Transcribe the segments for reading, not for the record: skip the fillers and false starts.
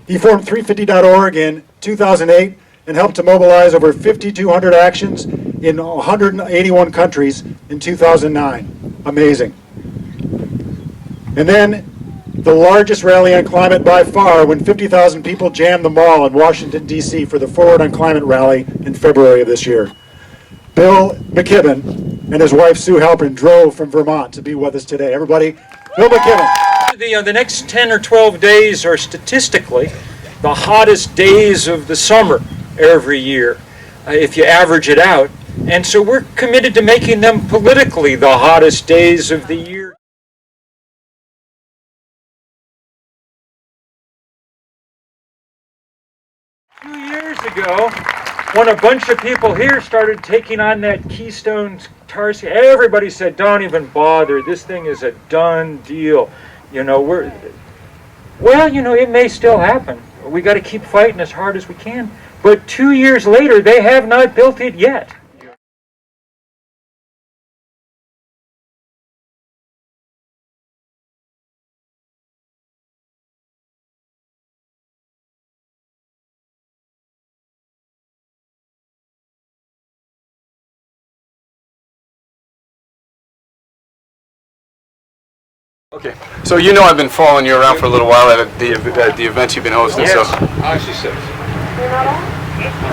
He formed 350.org in 2008 and helped to mobilize over 5,200 actions in 181 countries in 2009. Amazing. And then the largest rally on climate by far when 50,000 people jammed the mall in Washington, D.C. for the Forward on Climate rally in February of this year. Bill McKibben and his wife Sue Halpern drove from Vermont to be with us today. Everybody, Bill McKibben. The next 10 or 12 days are statistically the hottest days of the summer every year, if you average it out. And so we're committed to making them politically the hottest days of the year. A few years ago, when a bunch of people here started taking on that Keystone tar sands, everybody said, don't even bother, this thing is a done deal. You know, well, you know, it may still happen. We got to keep fighting as hard as we can. But 2 years later, they have not built it yet. Okay, so you know I've been following you around for a little while at the events you've been hosting. Yes. So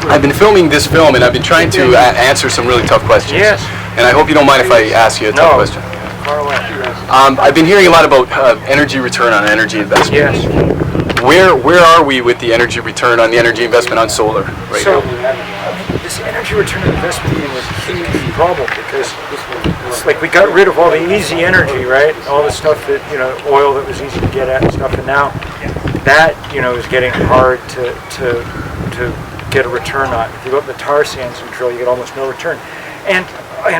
I've been filming this film and I've been trying to answer some really tough questions. Yes. And I hope you don't mind if I ask you a tough question. Far away. I've been hearing a lot about energy return on energy investment. Yes. Where are we with the energy return on the energy investment on solar right now? This energy return on investment thing was a huge problem because it's like we got rid of all the easy energy, right? All the stuff that, you know, oil that was easy to get at and stuff, and now that, you know, is getting hard to get a return on. If you go up the tar sands and drill, you get almost no return. And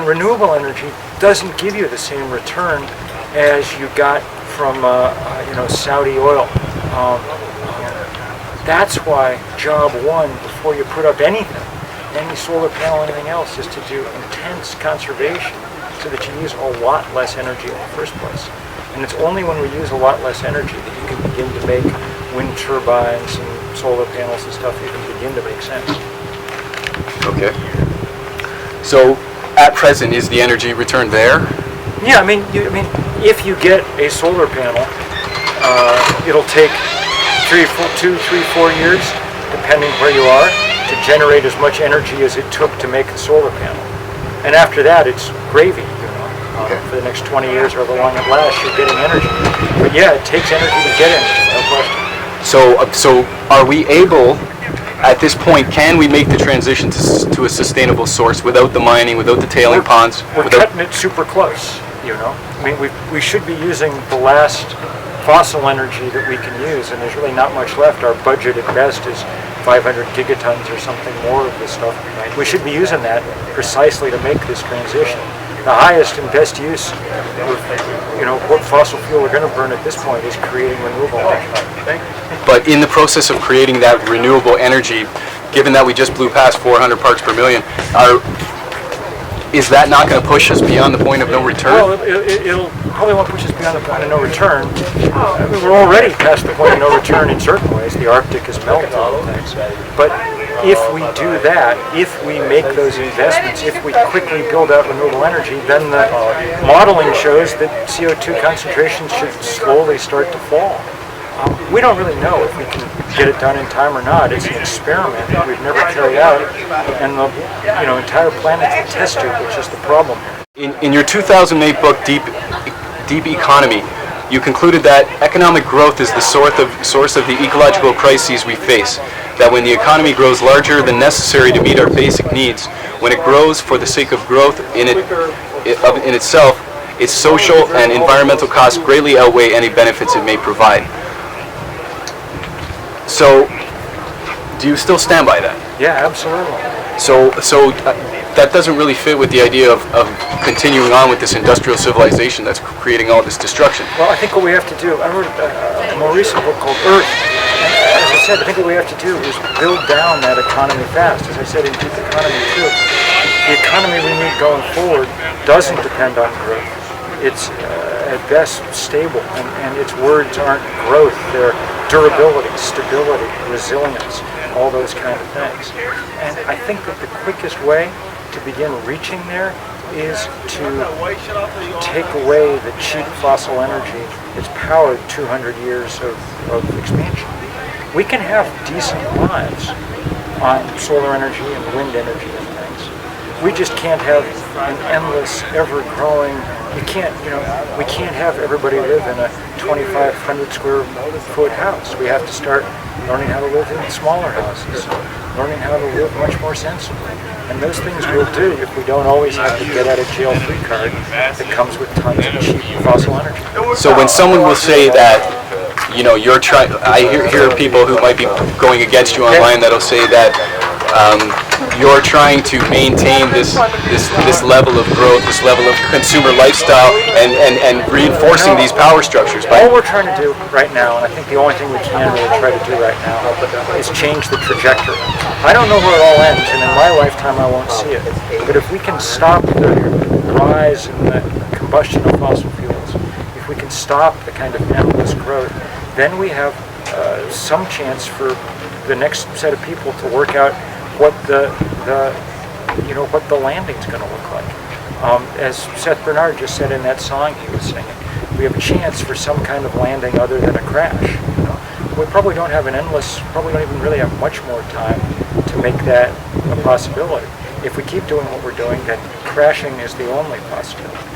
renewable energy doesn't give you the same return as you got from you know, Saudi oil. That's why job one before you put up anything, any solar panel, anything else, is to do intense conservation so that you use a lot less energy in the first place. And it's only when we use a lot less energy that you can begin to make wind turbines and solar panels and stuff even begin to make sense. Okay. So at present, is the energy return there? Yeah, I mean, if you get a solar panel, it'll take 2, 3, 4 years, depending where you are, to generate as much energy as it took to make the solar panel. And after that, it's gravy, you know. Okay. For the next 20 years or however long it lasts, you're getting energy. But yeah, it takes energy to get energy, no question. So are we able, at this point, can we make the transition to a sustainable source without the mining, without the tailing ponds? We're cutting it super close, you know. I mean, we should be using the last fossil energy that we can use, and there's really not much left. Our budget at best is 500 gigatons or something more of this stuff. We should be using that precisely to make this transition. The highest and best use of, you know, what fossil fuel we're going to burn at this point is creating renewable energy. But in the process of creating that renewable energy, given that we just blew past 400 parts per million, is that not going to push us beyond the point of no return? Well, it'll probably won't push us beyond the point of no return. I mean, we're already past the point of no return in certain ways. The Arctic is melting and things. But if we do that, if we make those investments, if we quickly build out renewable energy, then the modeling shows that CO2 concentrations should slowly start to fall. We don't really know if we can get it done in time or not. It's an experiment that we've never carried out, and the entire planet's a test tube, which is the problem here. In your 2008 book, Deep Economy, you concluded that economic growth is the source of the ecological crises we face. That when the economy grows larger than necessary to meet our basic needs, when it grows for the sake of growth in itself, its social and environmental costs greatly outweigh any benefits it may provide. So, do you still stand by that? Yeah, absolutely. So that doesn't really fit with the idea of continuing on with this industrial civilization that's creating all this destruction. Well, I think what we have to do, I wrote a more recent book called Earth. And as I said, I think what we have to do is build down that economy fast. As I said in Deep Economy too, the economy we need going forward doesn't depend on growth. It's at best stable, and its words aren't growth, they're durability, stability, resilience, all those kind of things. And I think that the quickest way to begin reaching there is to take away the cheap fossil energy that's powered 200 years of expansion. We can have decent lives on solar energy and wind energy and things. We just can't have an endless, ever-growing. We can't have everybody live in a 2,500 square foot house. We have to start learning how to live in smaller houses, learning how to live much more sensibly. And those things we'll do if we don't always have the get out of jail free card that comes with tons of cheap fossil energy. So when someone will say that, you're trying, I hear people who might be going against you online that'll say that you're trying to maintain this level of growth, this level of consumer lifestyle, and reinforcing these power structures. All we're trying to do right now, and I think the only thing we can really try to do right now, is change the trajectory. I don't know where it all ends, and in my lifetime I won't see it. But if we can stop the rise in the combustion of fossil fuels, if we can stop the kind of endless growth, then we have some chance for the next set of people to work out what what the landing's going to look like. As Seth Bernard just said in that song he was singing, we have a chance for some kind of landing other than a crash. We probably don't have probably don't even really have much more time to make that a possibility. If we keep doing what we're doing, then crashing is the only possibility.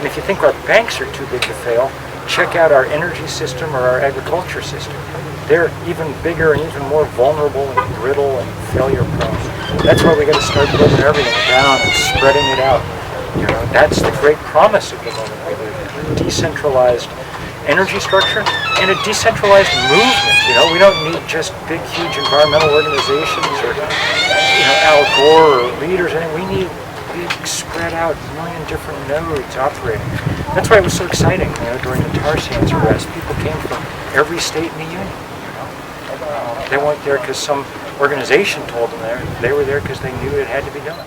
And if you think our banks are too big to fail, check out our energy system or our agriculture system. They're even bigger and even more vulnerable and brittle and failure prone. That's why we got to start building everything down and spreading it out. That's the great promise of the moment we live in. Decentralized energy structure and a decentralized movement. We don't need just big, huge environmental organizations or Al Gore or leaders. We need big, spread out, million different nodes operating. That's why it was so exciting. During the tar sands arrest, people came from every state in the union. They weren't there because some organization told them there. They were there because they knew it had to be done.